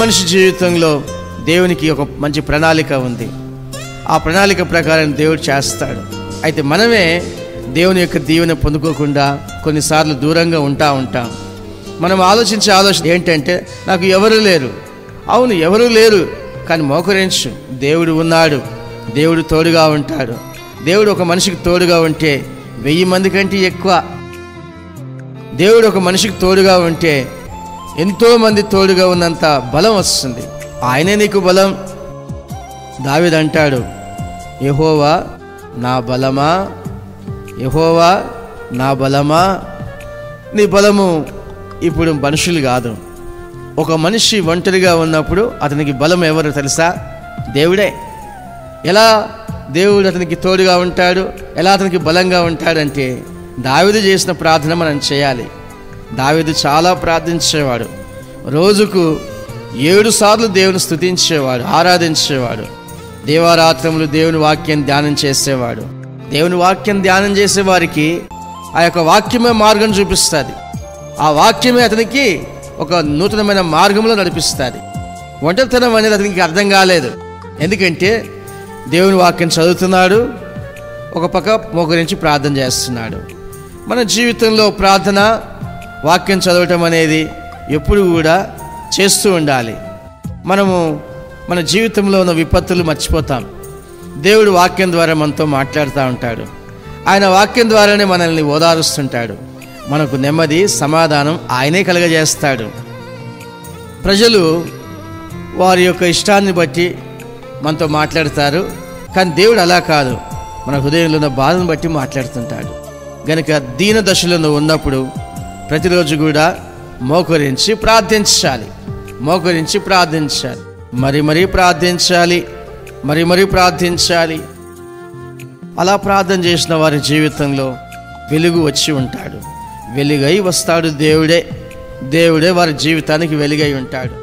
మనిషి జీవితంలో దేవునికి ఒక మంచి ప్రణాళిక ఉంది. ఆ ప్రణాళిక ప్రకారం దేవుడు చేస్తాడు. అయితే మనమే దేవుని యొక్క దీవెన పొందుకోకుండా కొన్నిసార్లు దూరంగా ఉంటాం. మనం ఆలోచన ఏంటంటే, నాకు ఎవరు లేరు. అవును, ఎవరు లేరు, కానీ మోకరించు, దేవుడు ఉన్నాడు, దేవుడు తోడుగా ఉంటాడు. దేవుడు ఒక మనిషికి తోడుగా ఉంటే 1000 మంది కంటే ఎక్కువ. దేవుడు ఒక మనిషికి తోడుగా ఉంటే ఎంతోమంది తోడుగా ఉన్నంత బలం వస్తుంది. ఆయనే నీకు బలం. దావీదు అంటాడు, యెహోవా నా బలమా, యెహోవా నా బలమా. నీ బలము ఇప్పుడు మనుషులు కాదు. ఒక మనిషి ఒంటరిగా ఉన్నప్పుడు అతనికి బలం ఎవరు తెలుసా? దేవుడే. ఎలా దేవుడు అతనికి తోడుగా ఉంటాడు, ఎలా అతనికి బలంగా ఉంటాడంటే, దావీదు చేసిన ప్రార్థన మనం చేయాలి. దావీదు చాలా ప్రార్థించేవాడు. రోజుకు 7 సార్లు దేవుని స్తుతించేవాడు, ఆరాధించేవాడు. దేవారాత్రములు దేవుని వాక్యం ధ్యానం చేసేవాడు. దేవుని వాక్యం ధ్యానం చేసే వారికి ఆ యొక్క వాక్యమే మార్గం చూపిస్తుంది. ఆ వాక్యమే అతనికి ఒక నూతనమైన మార్గంలో నడిపిస్తుంది. ఒంటరితనం అనేది అతనికి అర్థం కాలేదు. ఎందుకంటే దేవుని వాక్యం చదువుతున్నాడు, ఒక పక్క మోకరించి ప్రార్థన చేస్తున్నాడు. మన జీవితంలో ప్రార్థన, వాక్యం చదవటం అనేది ఎప్పుడు కూడా చేస్తూ ఉండాలి. మనము మన జీవితంలో ఉన్న విపత్తులు మర్చిపోతాం. దేవుడు వాక్యం ద్వారా మనతో మాట్లాడుతూ ఉంటాడు. ఆయన వాక్యం ద్వారానే మనల్ని ఓదారుస్తుంటాడు. మనకు నెమ్మది, సమాధానం ఆయనే కలుగజేస్తాడు. ప్రజలు వారి యొక్క ఇష్టాన్ని బట్టి మనతో మాట్లాడతారు, కానీ దేవుడు అలా కాదు, మన హృదయంలో ఉన్న బాధను బట్టి మాట్లాడుతుంటాడు. గనుక దీన దశలో ఉన్నప్పుడు ప్రతిరోజు కూడా మోకరించి ప్రార్థించాలి, మోకరించి ప్రార్థించాలి, మరీ ప్రార్థించాలి, మరీ ప్రార్థించాలి. అలా ప్రార్థన చేసిన వారి జీవితంలో వెలుగు వచ్చి ఉంటాడు. వెలుగై వస్తాడు దేవుడే. దేవుడే వారి జీవితానికి వెలుగై ఉంటాడు.